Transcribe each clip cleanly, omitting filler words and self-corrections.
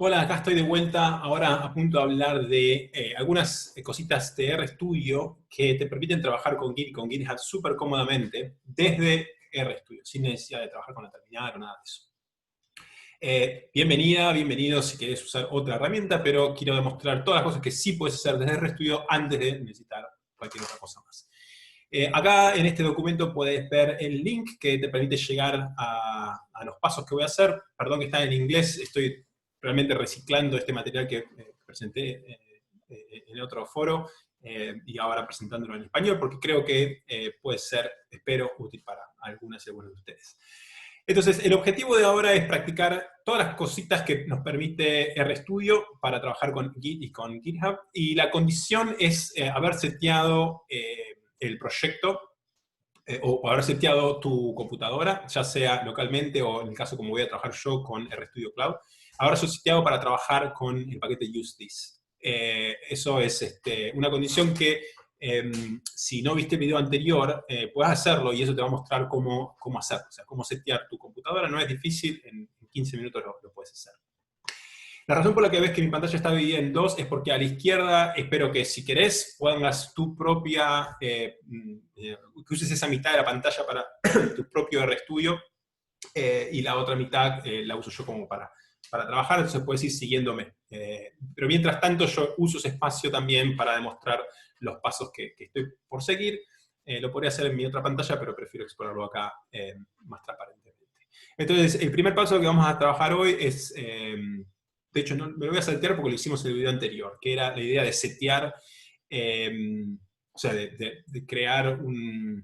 Hola, acá estoy de vuelta, ahora a punto de hablar de algunas cositas de RStudio que te permiten trabajar con Git y con GitHub súper cómodamente desde RStudio, sin necesidad de trabajar con la terminal o nada de eso. Bienvenida, bienvenido si querés usar otra herramienta, pero quiero demostrar todas las cosas que sí puedes hacer desde RStudio antes de necesitar cualquier otra cosa más. Acá en este documento puedes ver el link que te permite llegar a los pasos que voy a hacer. Perdón que está en inglés, estoy realmente reciclando este material que presenté en otro foro y ahora presentándolo en español porque creo que puede ser, espero, útil para algunas y algunos de ustedes. Entonces, el objetivo de ahora es practicar todas las cositas que nos permite RStudio para trabajar con Git y con GitHub, y la condición es haber seteado el proyecto o haber seteado tu computadora, ya sea localmente o en el caso como voy a trabajar yo con RStudio Cloud, haber seteado para trabajar con el paquete UseThis. Eso es una condición que si no viste el video anterior, puedes hacerlo y eso te va a mostrar cómo hacerlo, o sea, cómo setear tu computadora. No es difícil, en 15 minutos lo puedes hacer. La razón por la que ves que mi pantalla está dividida en dos es porque a la izquierda espero que si querés pongas tu propia, que uses esa mitad de la pantalla para tu propio RStudio y la otra mitad la uso yo como para trabajar, entonces puedes ir siguiéndome. Pero mientras tanto yo uso ese espacio también para demostrar los pasos que estoy por seguir. Lo podría hacer en mi otra pantalla, pero prefiero explorarlo acá más transparentemente. Entonces, el primer paso que vamos a trabajar hoy es, de hecho, no, me lo voy a saltear porque lo hicimos en el video anterior, que era la idea de setear, o sea, de crear un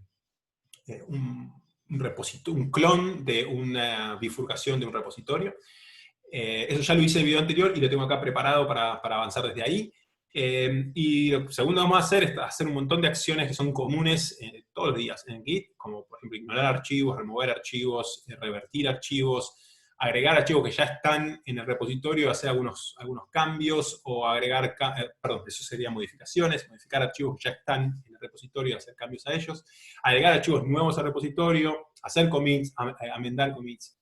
repositorio, un clon de una bifurcación de un repositorio. Eso ya lo hice en el video anterior y lo tengo acá preparado para avanzar desde ahí. Y lo segundo que vamos a hacer es hacer un montón de acciones que son comunes todos los días en Git, como por ejemplo ignorar archivos, remover archivos, revertir archivos, agregar archivos que ya están en el repositorio, hacer algunos cambios, o agregar, perdón, eso sería modificaciones, modificar archivos que ya están en el repositorio y hacer cambios a ellos, agregar archivos nuevos al repositorio, hacer commits, amendar commits,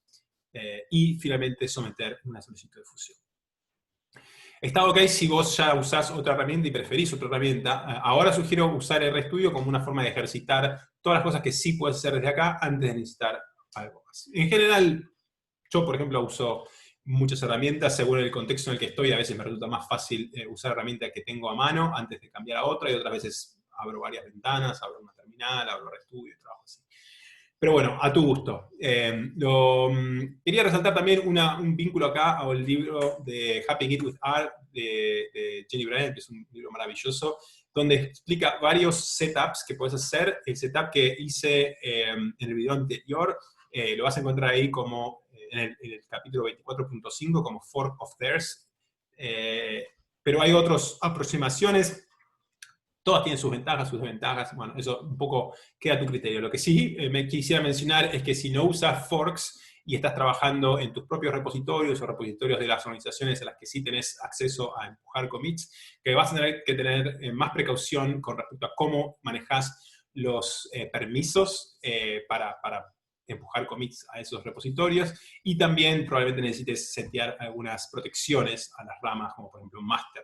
y finalmente someter una solicitud de fusión. Está ok si vos ya usás otra herramienta y preferís otra herramienta. Ahora sugiero usar RStudio como una forma de ejercitar todas las cosas que sí puedes hacer desde acá antes de necesitar algo más. En general, yo, por ejemplo, uso muchas herramientas según el contexto en el que estoy. A veces me resulta más fácil usar herramientas que tengo a mano antes de cambiar a otra, y otras veces abro varias ventanas, abro una terminal, abro RStudio y trabajo así. Pero bueno, a tu gusto. Quería resaltar también un vínculo acá al libro de Happy Git with R de Jenny Bryant, que es un libro maravilloso, donde explica varios setups que puedes hacer. El setup que hice en el video anterior lo vas a encontrar ahí como en el capítulo 24.5 como fork of theirs. Pero hay otras aproximaciones. Todas tienen sus ventajas, sus desventajas. Bueno, eso un poco queda a tu criterio. Lo que sí me quisiera mencionar es que si no usas forks y estás trabajando en tus propios repositorios o repositorios de las organizaciones a las que sí tenés acceso a empujar commits, que vas a tener que tener más precaución con respecto a cómo manejas los permisos para empujar commits a esos repositorios, y también probablemente necesites setear algunas protecciones a las ramas, como por ejemplo un master.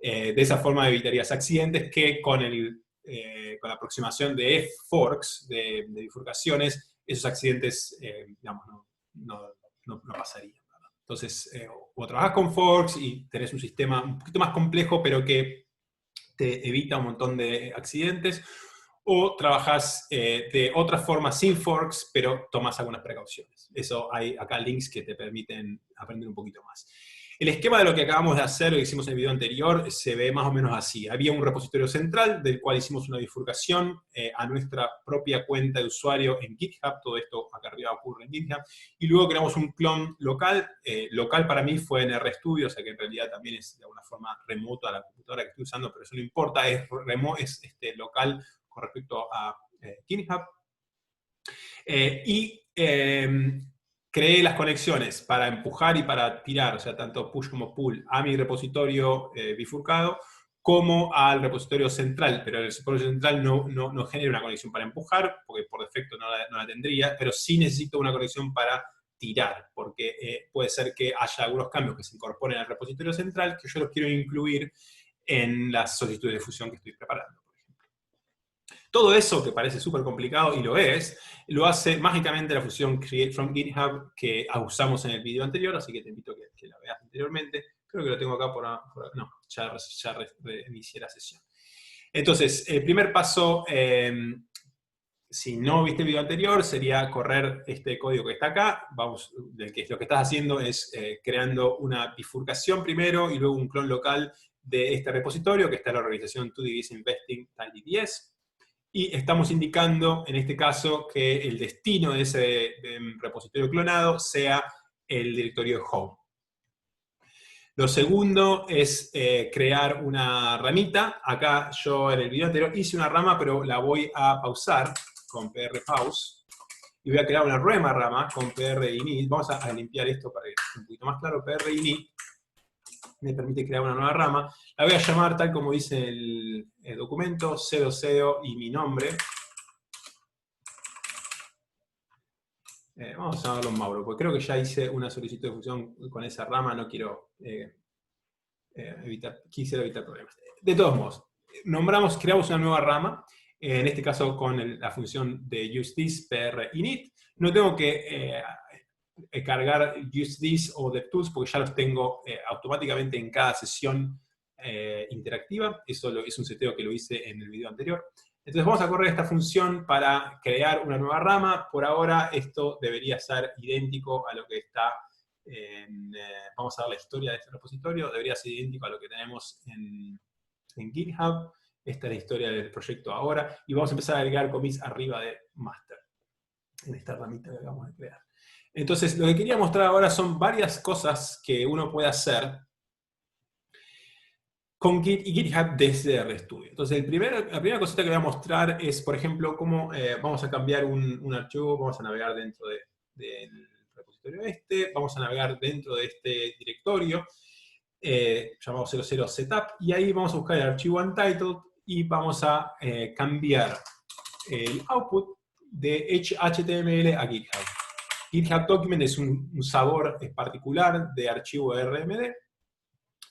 De esa forma evitarías accidentes que con la aproximación de forks, de bifurcaciones, esos accidentes digamos, no pasarían. ¿Verdad? Entonces, o trabajas con forks y tenés un sistema un poquito más complejo, pero que te evita un montón de accidentes, o trabajas de otra forma sin forks, pero tomas algunas precauciones. Eso hay acá links que te permiten aprender un poquito más. El esquema de lo que acabamos de hacer, lo que hicimos en el video anterior, se ve más o menos así. Había un repositorio central del cual hicimos una bifurcación a nuestra propia cuenta de usuario en GitHub. Todo esto acá arriba ocurre en GitHub. Y luego creamos un clon local. Local para mí fue en RStudio, o sea que en realidad también es de alguna forma remoto a la computadora que estoy usando, pero eso no importa, es local con respecto a GitHub. Creé las conexiones para empujar y para tirar, o sea, tanto push como pull, a mi repositorio bifurcado, como al repositorio central, pero el repositorio central no genera una conexión para empujar, porque por defecto no la tendría, pero sí necesito una conexión para tirar, porque puede ser que haya algunos cambios que se incorporen al repositorio central que yo los quiero incluir en las solicitudes de fusión que estoy preparando. Todo eso, que parece súper complicado, y lo hace mágicamente la función create from GitHub que usamos en el video anterior, así que te invito a que la veas anteriormente. Creo que lo tengo acá no, ya reinicié la sesión. Entonces, el primer paso, si no viste el video anterior, sería correr este código que está acá. Lo que estás haciendo es creando una bifurcación primero y luego un clon local de este repositorio, que está en la organización 2ds Investing TinyDS. Y estamos indicando, en este caso, que el destino de ese repositorio clonado sea el directorio home. Lo segundo es crear una ramita. Acá yo en el video anterior hice una rama, pero la voy a pausar con prpause. Y voy a crear una nueva rama con pinit. Vamos a limpiar esto para que esté un poquito más claro. Pinit me permite crear una nueva rama. La voy a llamar tal como dice el documento, 00 y mi nombre. Vamos a llamarlo Mauro, porque creo que ya hice una solicitud de fusión con esa rama, no quiero quisiera evitar problemas. De todos modos, creamos una nueva rama, en este caso con la función de useThis init. No tengo que cargar useThis o DevTools porque ya los tengo automáticamente en cada sesión interactiva. Eso es un seteo que lo hice en el video anterior. Entonces vamos a correr esta función para crear una nueva rama. Por ahora esto debería ser idéntico a lo que está vamos a ver la historia de este repositorio. Debería ser idéntico a lo que tenemos en GitHub. Esta es la historia del proyecto ahora. Y vamos a empezar a agregar commits arriba de master, en esta ramita que acabamos de crear. Entonces, lo que quería mostrar ahora son varias cosas que uno puede hacer con Git y GitHub desde RStudio. Entonces, la primera cosita que voy a mostrar es, por ejemplo, cómo vamos a cambiar un archivo, vamos a navegar dentro del repositorio vamos a navegar dentro de este directorio, llamado 00 setup, y ahí vamos a buscar el archivo untitled, y vamos a cambiar el output de HTML a GitHub. GitHub Document es un sabor particular de archivo RMD,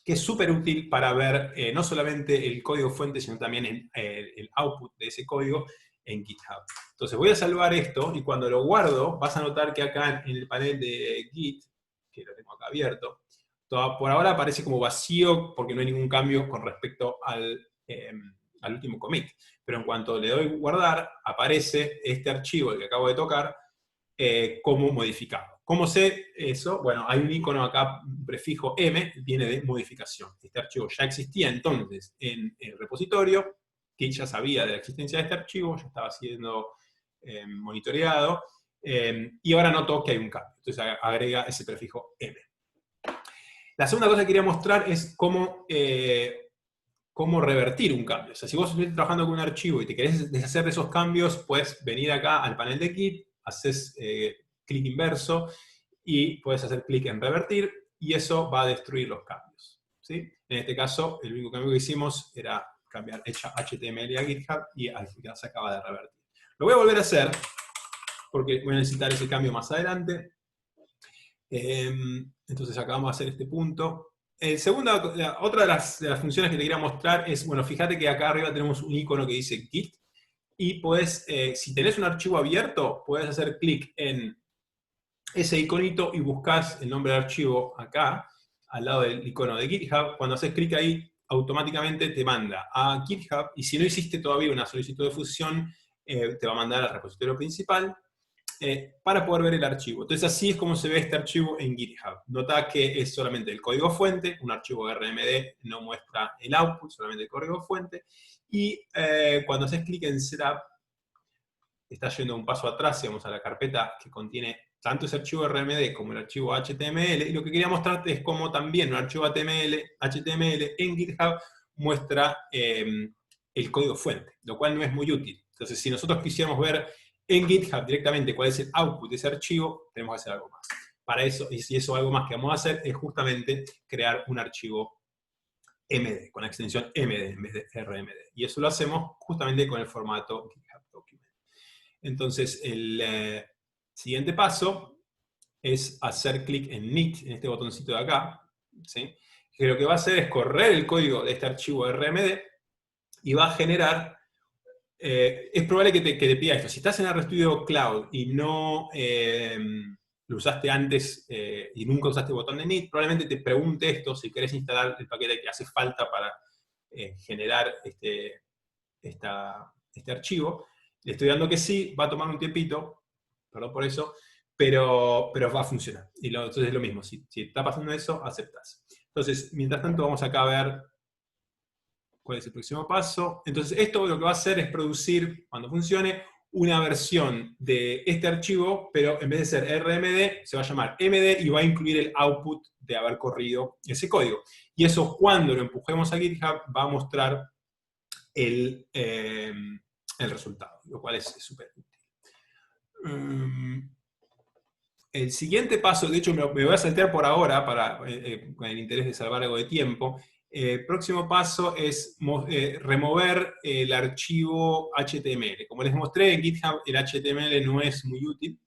que es súper útil para ver no solamente el código fuente, sino también el output de ese código en GitHub. Entonces voy a salvar esto, y cuando lo guardo, vas a notar que acá en el panel de Git, que lo tengo acá abierto, por ahora aparece como vacío porque no hay ningún cambio con respecto al último commit. Pero en cuanto le doy guardar, aparece este archivo, el que acabo de tocar, como modificado. ¿Cómo sé eso? Bueno, hay un icono acá, un prefijo M, viene de modificación. Este archivo ya existía entonces en el repositorio, que ya sabía de la existencia de este archivo, ya estaba siendo monitoreado, y ahora noto que hay un cambio. Entonces agrega ese prefijo M. La segunda cosa que quería mostrar es cómo revertir un cambio. O sea, si vos estás trabajando con un archivo y te querés deshacer de esos cambios, puedes venir acá al panel de Git, haces clic inverso y puedes hacer clic en revertir, y eso va a destruir los cambios, ¿sí? En este caso, el único cambio que hicimos era cambiar HTML a GitHub y ya se acaba de revertir. Lo voy a volver a hacer porque voy a necesitar ese cambio más adelante. Entonces acá vamos a hacer este punto. Otra de las funciones que te quería mostrar es, bueno, fíjate que acá arriba tenemos un icono que dice Git, y puedes, si tenés un archivo abierto, puedes hacer clic en ese iconito y buscas el nombre del archivo acá, al lado del icono de GitHub. Cuando haces clic ahí, automáticamente te manda a GitHub, y si no hiciste todavía una solicitud de fusión, te va a mandar al repositorio principal para poder ver el archivo. Entonces así es como se ve este archivo en GitHub. Nota que es solamente el código fuente, un archivo RMD no muestra el output, solamente el código fuente, y cuando haces clic en Setup, está yendo un paso atrás, y vamos a la carpeta que contiene tanto ese archivo RMD como el archivo HTML, y lo que quería mostrarte es cómo también un archivo HTML en GitHub muestra el código fuente, lo cual no es muy útil. Entonces, si nosotros quisiéramos ver en GitHub directamente cuál es el output de ese archivo, tenemos que hacer algo más. Para eso, y si eso algo más que vamos a hacer, es justamente crear un archivo MD, con la extensión MD en vez de RMD. Y eso lo hacemos justamente con el formato GitHub Document. Entonces, el siguiente paso es hacer clic en Init, en este botoncito de acá, ¿sí? Que lo que va a hacer es correr el código de este archivo RMD y va a generar, es probable que te pida esto. Si estás en RStudio Cloud y no lo usaste antes y nunca usaste el botón de Init, probablemente te pregunte esto si querés instalar el paquete que hace falta para generar este archivo. Le estoy dando que sí, va a tomar un tiempito, perdón por eso, pero va a funcionar. Entonces es lo mismo, si está pasando eso, aceptas. Entonces, mientras tanto, vamos acá a ver cuál es el próximo paso. Entonces, esto lo que va a hacer es producir, cuando funcione, una versión de este archivo, pero en vez de ser RMD, se va a llamar MD y va a incluir el output de haber corrido ese código. Y eso, cuando lo empujemos a GitHub, va a mostrar el resultado, lo cual es súper útil. El siguiente paso, de hecho me voy a saltear por ahora, con el interés de salvar algo de tiempo. El próximo paso es remover el archivo HTML. Como les mostré, en GitHub el HTML no es muy útil,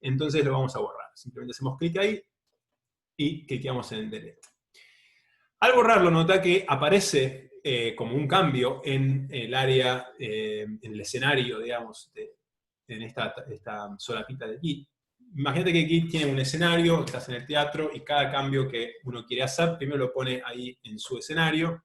entonces lo vamos a borrar. Simplemente hacemos clic ahí y cliqueamos en Delete. Al borrarlo, nota que aparece como un cambio en el área, en el escenario, digamos, en esta solapita de Git. Imagínate que Git tiene un escenario, estás en el teatro, y cada cambio que uno quiere hacer, primero lo pone ahí en su escenario,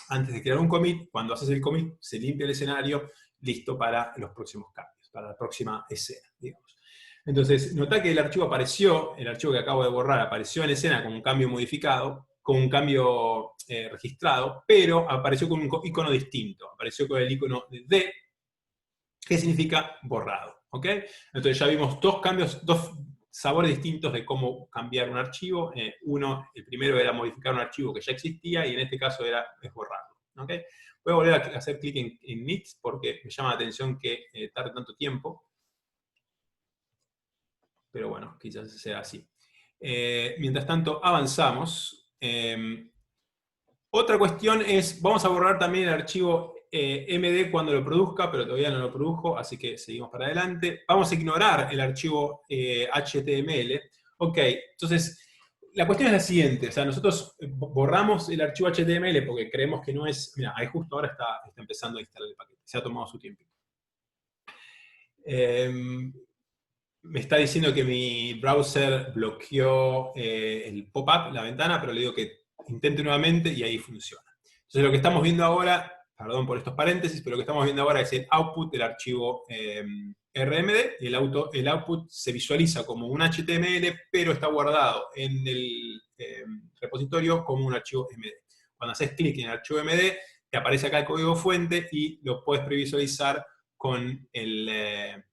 antes de crear un commit. Cuando haces el commit, se limpia el escenario, listo para los próximos cambios, para la próxima escena, digamos. Entonces, nota que el archivo apareció, el archivo que acabo de borrar, apareció en escena con un cambio modificado, con un cambio registrado, pero apareció con un icono distinto. Apareció con el icono de D, que significa borrado. ¿Ok? Entonces ya vimos dos cambios, dos sabores distintos de cómo cambiar un archivo. El primero era modificar un archivo que ya existía, y en este caso es borrarlo. ¿Ok? Voy a volver a hacer clic en Init porque me llama la atención que tarde tanto tiempo. Pero bueno, quizás sea así. Mientras tanto, avanzamos. Otra cuestión es, vamos a borrar también el archivo MD cuando lo produzca, pero todavía no lo produjo, así que seguimos para adelante. Vamos a ignorar el archivo HTML. Ok, entonces, la cuestión es la siguiente. O sea, nosotros borramos el archivo HTML porque creemos que no es... Mira, ahí justo ahora está empezando a instalar el paquete. Se ha tomado su tiempo. Me está diciendo que mi browser bloqueó el pop-up, la ventana, pero le digo que intente nuevamente y ahí funciona. Entonces lo que estamos viendo ahora, perdón por estos paréntesis, pero lo que estamos viendo ahora es el output del archivo RMD, y el output se visualiza como un HTML, pero está guardado en el repositorio como un archivo MD. Cuando haces clic en el archivo MD, te aparece acá el código fuente y lo puedes previsualizar con el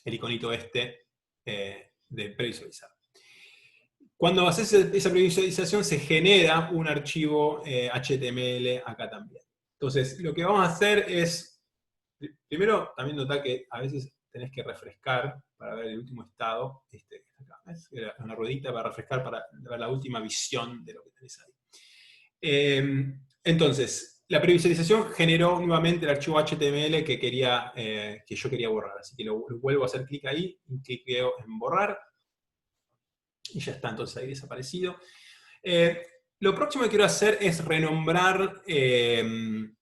iconito este de previsualizar. Cuando haces esa previsualización se genera un archivo HTML acá también. Entonces, lo que vamos a hacer es, primero, también notar que a veces tenés que refrescar para ver el último estado. Acá, ¿ves? Una ruedita para refrescar, para ver la última visión de lo que tenés ahí. Entonces, la previsualización generó nuevamente el archivo HTML que yo quería borrar. Así que lo vuelvo a hacer clic ahí, y cliqueo en borrar. Y ya está, entonces ahí desaparecido. Lo próximo que quiero hacer es renombrar el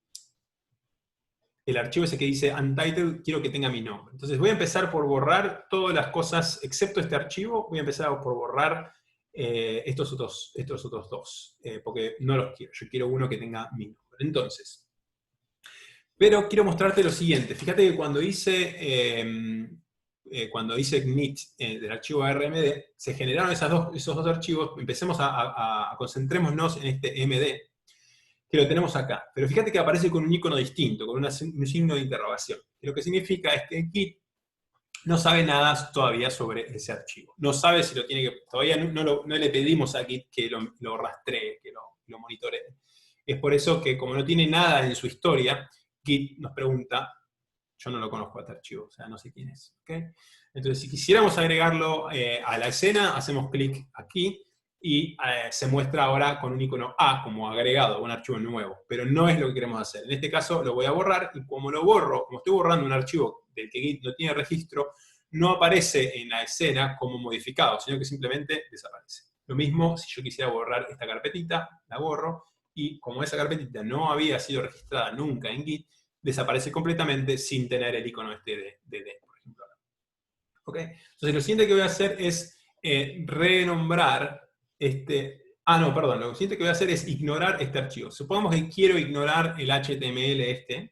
archivo ese que dice untitled, quiero que tenga mi nombre. Entonces voy a empezar por borrar todas las cosas, excepto este archivo. Voy a empezar por borrar estos otros dos, porque no los quiero. Yo quiero uno que tenga mi nombre. Entonces, pero quiero mostrarte lo siguiente. Fíjate que cuando hice init del archivo RMD, se generaron esos dos archivos. Empecemos concentrémonos en este MD, que lo tenemos acá. Pero fíjate que aparece con un icono distinto, con un signo de interrogación. Y lo que significa es que Git no sabe nada todavía sobre ese archivo. No sabe si lo tiene que... Todavía no le pedimos a Git que lo rastree, que lo monitoree. Es por eso que, como no tiene nada en su historia, Git nos pregunta: yo no lo conozco a este archivo, o sea, no sé quién es. ¿Okay? Entonces, si quisiéramos agregarlo a la escena, hacemos clic aquí y se muestra ahora con un icono A como agregado, un archivo nuevo. Pero no es lo que queremos hacer. En este caso lo voy a borrar, y como lo borro, como estoy borrando un archivo del que Git no tiene registro, no aparece en la escena como modificado, sino que simplemente desaparece. Lo mismo si yo quisiera borrar esta carpetita, la borro, y como esa carpetita no había sido registrada nunca en Git, desaparece completamente sin tener el icono este de D, por ejemplo. ¿Okay? Entonces lo siguiente que voy a hacer es renombrar no, perdón, lo siguiente que voy a hacer es ignorar este archivo. Supongamos que quiero ignorar el HTML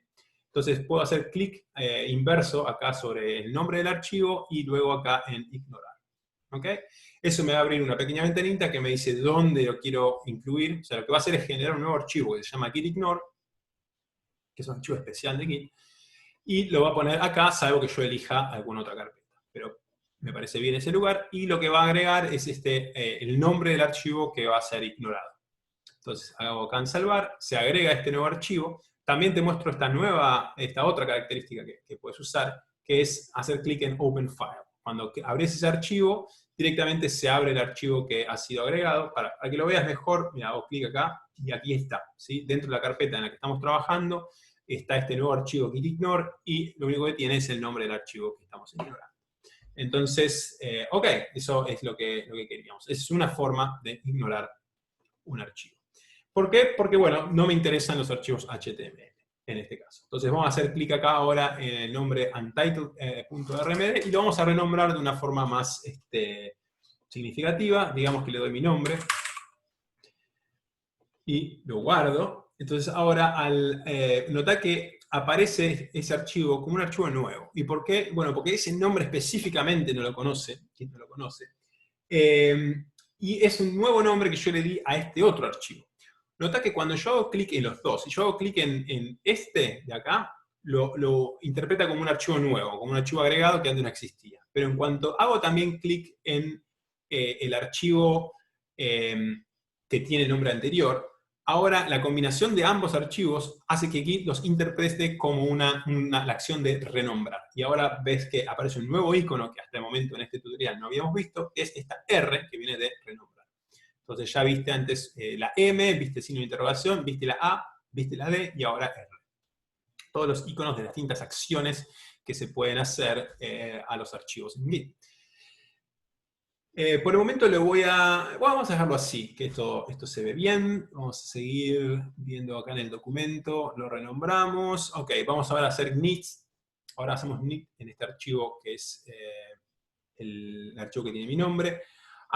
entonces puedo hacer clic inverso acá sobre el nombre del archivo y luego acá en ignorar. ¿Okay? Eso me va a abrir una pequeña ventanita que me dice dónde lo quiero incluir. O sea, lo que va a hacer es generar un nuevo archivo que se llama gitignore, que es un archivo especial de Git, y lo va a poner acá, salvo que yo elija alguna otra carpeta. Pero me parece bien ese lugar, y lo que va a agregar es el nombre del archivo que va a ser ignorado. Entonces hago cancelbar, se agrega este nuevo archivo. También te muestro esta otra característica que puedes usar, que es hacer clic en Open File. Cuando abres ese archivo, directamente se abre el archivo que ha sido agregado. Para que lo veas mejor, mira, hago clic acá, y aquí está. ¿Sí? Dentro de la carpeta en la que estamos trabajando, está este nuevo archivo gitignore, y lo único que tiene es el nombre del archivo que estamos ignorando. Entonces, ok, eso es lo que queríamos. Es una forma de ignorar un archivo. ¿Por qué? Porque, bueno, no me interesan los archivos HTML en este caso. Entonces vamos a hacer clic acá ahora en el nombre untitled.rmd y lo vamos a renombrar de una forma más significativa. Digamos que le doy mi nombre y lo guardo. Entonces ahora notá que aparece ese archivo como un archivo nuevo. ¿Y por qué? Bueno, porque ese nombre específicamente no lo conoce. ¿Quién no lo conoce? Y es un nuevo nombre que yo le di a este otro archivo. Nota que cuando yo hago clic en los dos, si yo hago clic en este de acá, lo interpreta como un archivo nuevo, como un archivo agregado que antes no existía. Pero en cuanto hago también clic en el archivo que tiene el nombre anterior, ahora la combinación de ambos archivos hace que Git los interprete como la acción de renombrar. Y ahora ves que aparece un nuevo icono que hasta el momento en este tutorial no habíamos visto, que es esta R que viene de renombrar. Entonces ya viste antes la M, viste signo de interrogación, viste la A, viste la D y ahora R. Todos los iconos de las distintas acciones que se pueden hacer a los archivos en Git. Por el momento vamos a dejarlo así, que esto se ve bien. Vamos a seguir viendo acá en el documento, lo renombramos. Ok, vamos ahora a hacer init. Ahora hacemos init en este archivo que es el archivo que tiene mi nombre.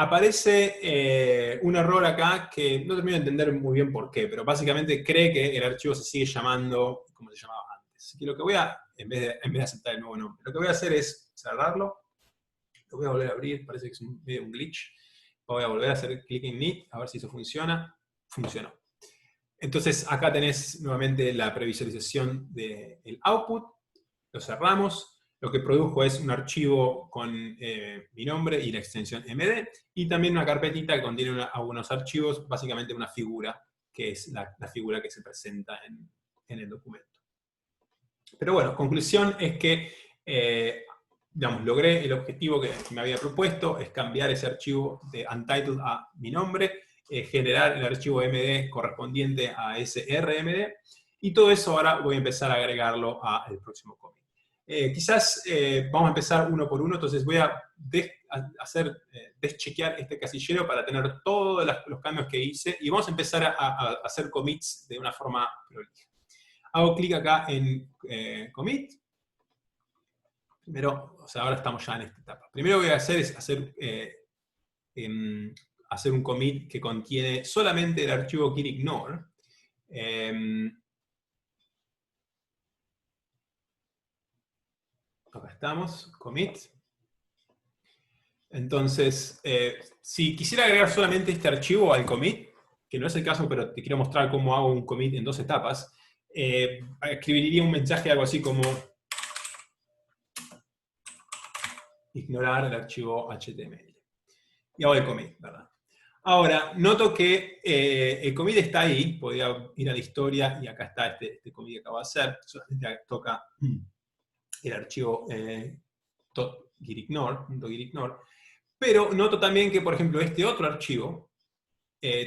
Aparece un error acá que no termino de entender muy bien por qué, pero básicamente cree que el archivo se sigue llamando como se llamaba antes. Así que lo que voy a, en vez de aceptar el nuevo nombre, lo que voy a hacer es cerrarlo. Lo voy a volver a abrir, parece que es medio un glitch. Voy a volver a hacer clic en init, a ver si eso funciona. Funcionó. Entonces acá tenés nuevamente la previsualización del output. Lo cerramos. Lo que produjo es un archivo con mi nombre y la extensión md, y también una carpetita que contiene algunos archivos, básicamente una figura, que es la figura que se presenta en el documento. Pero bueno, conclusión es que digamos, logré el objetivo que me había propuesto, es cambiar ese archivo de untitled a mi nombre, generar el archivo MD correspondiente a ese RMD, y todo eso ahora voy a empezar a agregarlo al próximo commit. Quizás vamos a empezar uno por uno, entonces voy a deschequear este casillero para tener todos los cambios que hice, y vamos a empezar a hacer commits de una forma prolija. Hago clic acá en commit. Primero, o sea, ahora estamos ya en esta etapa. Primero lo que voy a hacer es hacer un commit que contiene solamente el archivo gitignore. Acá estamos, commit. Entonces, si quisiera agregar solamente este archivo al commit, que no es el caso, pero te quiero mostrar cómo hago un commit en dos etapas, escribiría un mensaje algo así como ignorar el archivo HTML. Y hago el commit, ¿verdad? Ahora, noto que el commit está ahí, podría ir a la historia y acá está este commit que acabo de hacer, solamente toca el archivo .gitignore, pero noto también que, por ejemplo, este otro archivo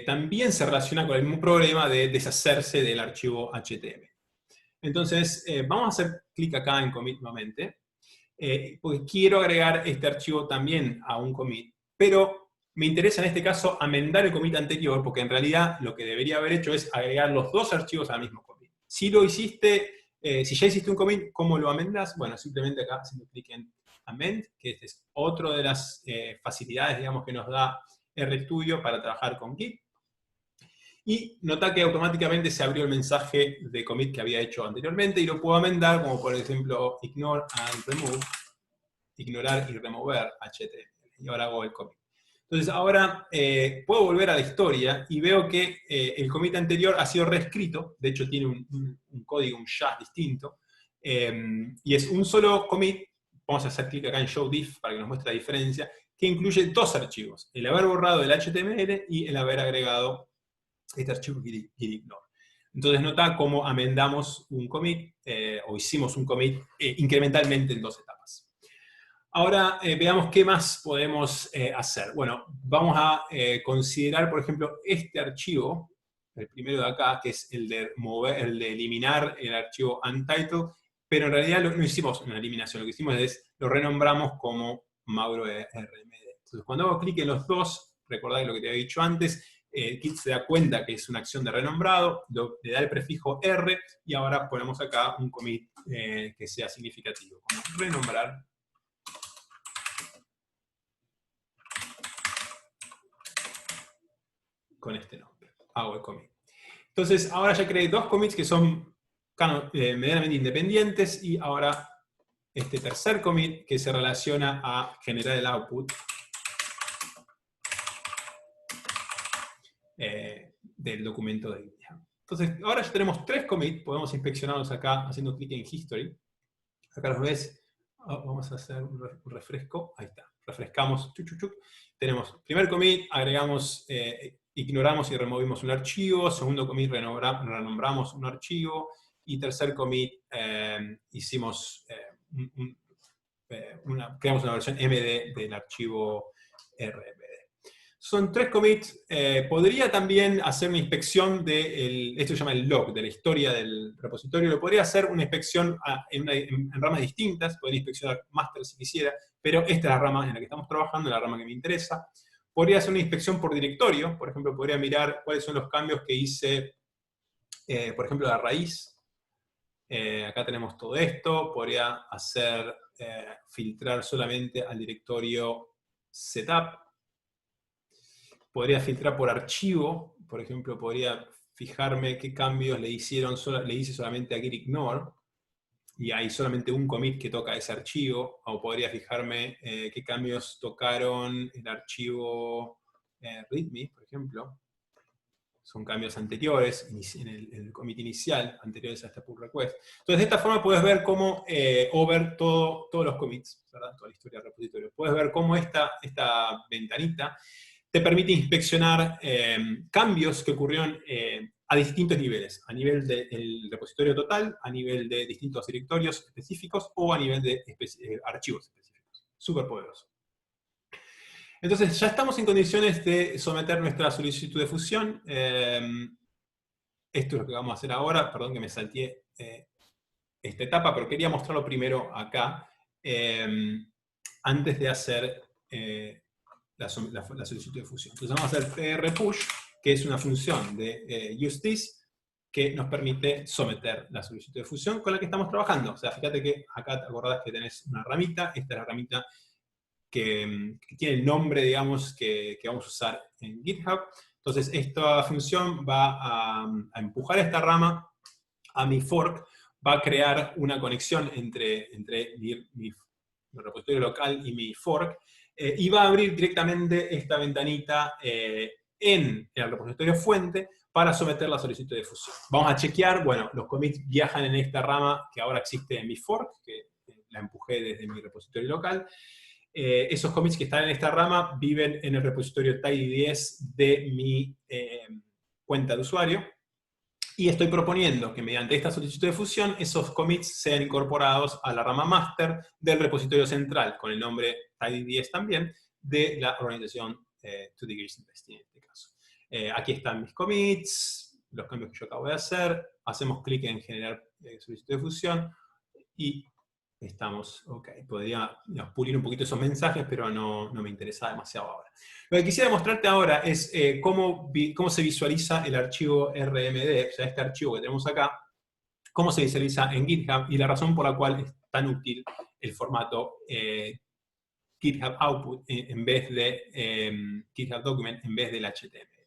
también se relaciona con el mismo problema de deshacerse del archivo HTML. Entonces, vamos a hacer clic acá en commit nuevamente. porque quiero agregar este archivo también a un commit, pero me interesa en este caso amendar el commit anterior, porque en realidad lo que debería haber hecho es agregar los dos archivos al mismo commit. Si lo hiciste, si ya hiciste un commit, ¿cómo lo amendas? Bueno, simplemente acá haciendo clic en Amend, que este es otro de las facilidades, digamos, que nos da RStudio para trabajar con Git. Y nota que automáticamente se abrió el mensaje de commit que había hecho anteriormente y lo puedo amendar, como por ejemplo, ignore and remove, ignorar y remover HTML. Y ahora hago el commit. Entonces ahora puedo volver a la historia y veo que el commit anterior ha sido reescrito, de hecho tiene un código, un JAS distinto, y es un solo commit. Vamos a hacer clic acá en Show Diff para que nos muestre la diferencia, que incluye dos archivos, el haber borrado el HTML y el haber agregado este archivo gitignore. Entonces nota cómo amendamos un commit, o hicimos un commit incrementalmente en dos etapas. Ahora veamos qué más podemos hacer. Bueno, vamos a considerar, por ejemplo, este archivo, el primero de acá, que es el de eliminar el archivo untitled, pero en realidad no hicimos una eliminación, lo que hicimos es, lo renombramos como Mauro RMD. Entonces, cuando hago clic en los dos, recordad lo que te había dicho antes, Git se da cuenta que es una acción de renombrado, le da el prefijo R, y ahora ponemos acá un commit que sea significativo, como renombrar con este nombre. Hago el commit. Entonces, ahora ya creé dos commits que son medianamente independientes, y ahora este tercer commit que se relaciona a generar el output del documento de GitHub. Entonces, ahora ya tenemos tres commits, podemos inspeccionarlos acá haciendo clic en History. Acá los ves. Vamos a hacer un refresco. Ahí está. Refrescamos. Tenemos primer commit, agregamos, ignoramos y removimos un archivo. Segundo commit, renombramos un archivo. Y tercer commit, hicimos creamos una versión MD del archivo RMD. Son tres commits. Podría también hacer una inspección de, esto se llama el log, de la historia del repositorio. Lo podría hacer una inspección en ramas distintas, podría inspeccionar master si quisiera, pero esta es la rama en la que estamos trabajando, la rama que me interesa. Podría hacer una inspección por directorio, por ejemplo, podría mirar cuáles son los cambios que hice, por ejemplo, la raíz. Acá tenemos todo esto. Podría hacer, filtrar solamente al directorio setup. Podría filtrar por archivo, por ejemplo, podría fijarme qué cambios le hice solamente a gitignore, y hay solamente un commit que toca ese archivo, o podría fijarme qué cambios tocaron el archivo readme, por ejemplo. Son cambios anteriores, en el commit inicial, anteriores a este pull request. Entonces, de esta forma puedes ver cómo, o ver todos los commits, ¿verdad? Toda la historia del repositorio. Puedes ver cómo esta ventanita te permite inspeccionar cambios que ocurrieron a distintos niveles, a nivel del repositorio total, a nivel de distintos directorios específicos, o a nivel de archivos específicos. Súper poderoso. Entonces, ya estamos en condiciones de someter nuestra solicitud de fusión. Esto es lo que vamos a hacer ahora. Perdón que me salteé esta etapa, pero quería mostrarlo primero acá, antes de hacer la solicitud de fusión. Entonces vamos a hacer prpush, que es una función de useThis, que nos permite someter la solicitud de fusión con la que estamos trabajando. O sea, fíjate que acá te acordás que tenés una ramita. Esta es la ramita que tiene el nombre, digamos, que vamos a usar en GitHub. Entonces, esta función va a empujar esta rama a mi fork, va a crear una conexión entre mi repositorio local y mi fork, y va a abrir directamente esta ventanita en el repositorio fuente para someter la solicitud de fusión. Vamos a chequear, bueno, los commits viajan en esta rama que ahora existe en mi fork, que la empujé desde mi repositorio local. Esos commits que están en esta rama viven en el repositorio tidy10 de mi cuenta de usuario, y estoy proponiendo que mediante esta solicitud de fusión esos commits sean incorporados a la rama master del repositorio central, con el nombre tidy10 también, de la organización 2degrees Investing en este caso. Aquí están mis commits, los cambios que yo acabo de hacer. Hacemos clic en generar solicitud de fusión, y Estamos, ok. Podría, digamos, pulir un poquito esos mensajes, pero no me interesa demasiado ahora. Lo que quisiera mostrarte ahora es cómo se visualiza el archivo RMD, o sea, este archivo que tenemos acá, cómo se visualiza en GitHub y la razón por la cual es tan útil el formato GitHub Output en vez de GitHub Document en vez del HTML.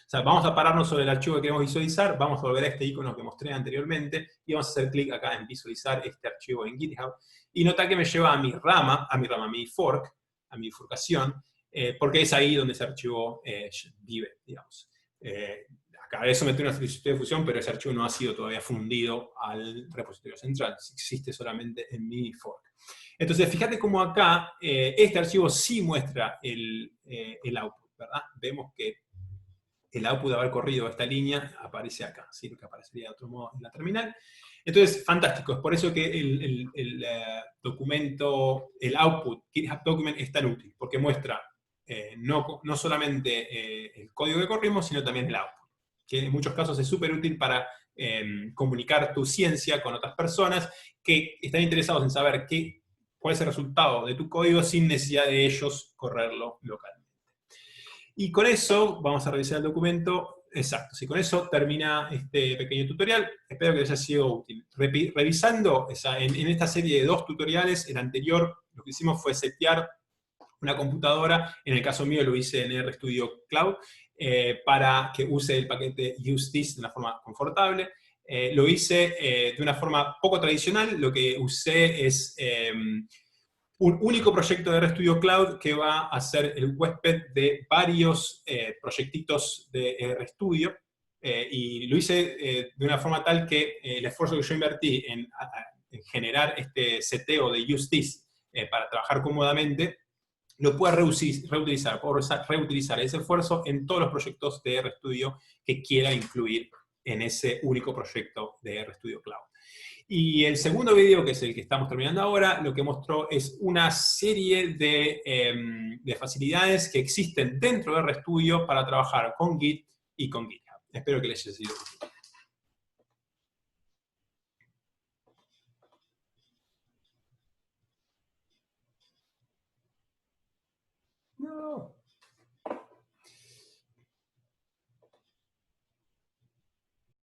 O sea, vamos a pararnos sobre el archivo que queremos visualizar, vamos a volver a este icono que mostré anteriormente y vamos a hacer clic acá en visualizar este archivo en GitHub. Y nota que me lleva a mi rama, a mi fork, a mi bifurcación, porque es ahí donde ese archivo vive, digamos. Acá eso mete una solicitud de fusión, pero ese archivo no ha sido todavía fundido al repositorio central, existe solamente en mi fork. Entonces, fíjate cómo acá este archivo sí muestra el output, ¿verdad? Vemos que el output de haber corrido esta línea aparece acá, ¿sí? Lo que aparecería de otro modo en la terminal. Entonces, fantástico, es por eso que el documento, el output, GitHub Document es tan útil, porque muestra no solamente el código que corrimos, sino también el output, que en muchos casos es súper útil para comunicar tu ciencia con otras personas que están interesados en saber cuál es el resultado de tu código sin necesidad de ellos correrlo localmente. Y con eso, vamos a revisar el documento. Exacto, si con eso termina este pequeño tutorial, espero que les haya sido útil. Revisando en esta serie de 2 tutoriales, el anterior lo que hicimos fue setear una computadora, en el caso mío lo hice en RStudio Cloud, para que use el paquete UseThis de una forma confortable. Lo hice de una forma poco tradicional, lo que usé es un único proyecto de RStudio Cloud que va a ser el huésped de varios proyectitos de RStudio, y lo hice de una forma tal que el esfuerzo que yo invertí en generar este seteo de UseThis para trabajar cómodamente, lo pueda reutilizar, puedo reutilizar ese esfuerzo en todos los proyectos de RStudio que quiera incluir en ese único proyecto de RStudio Cloud. Y el segundo video, que es el que estamos terminando ahora, lo que mostró es una serie de facilidades que existen dentro de RStudio para trabajar con Git y con GitHub. Espero que les haya sido útil. No.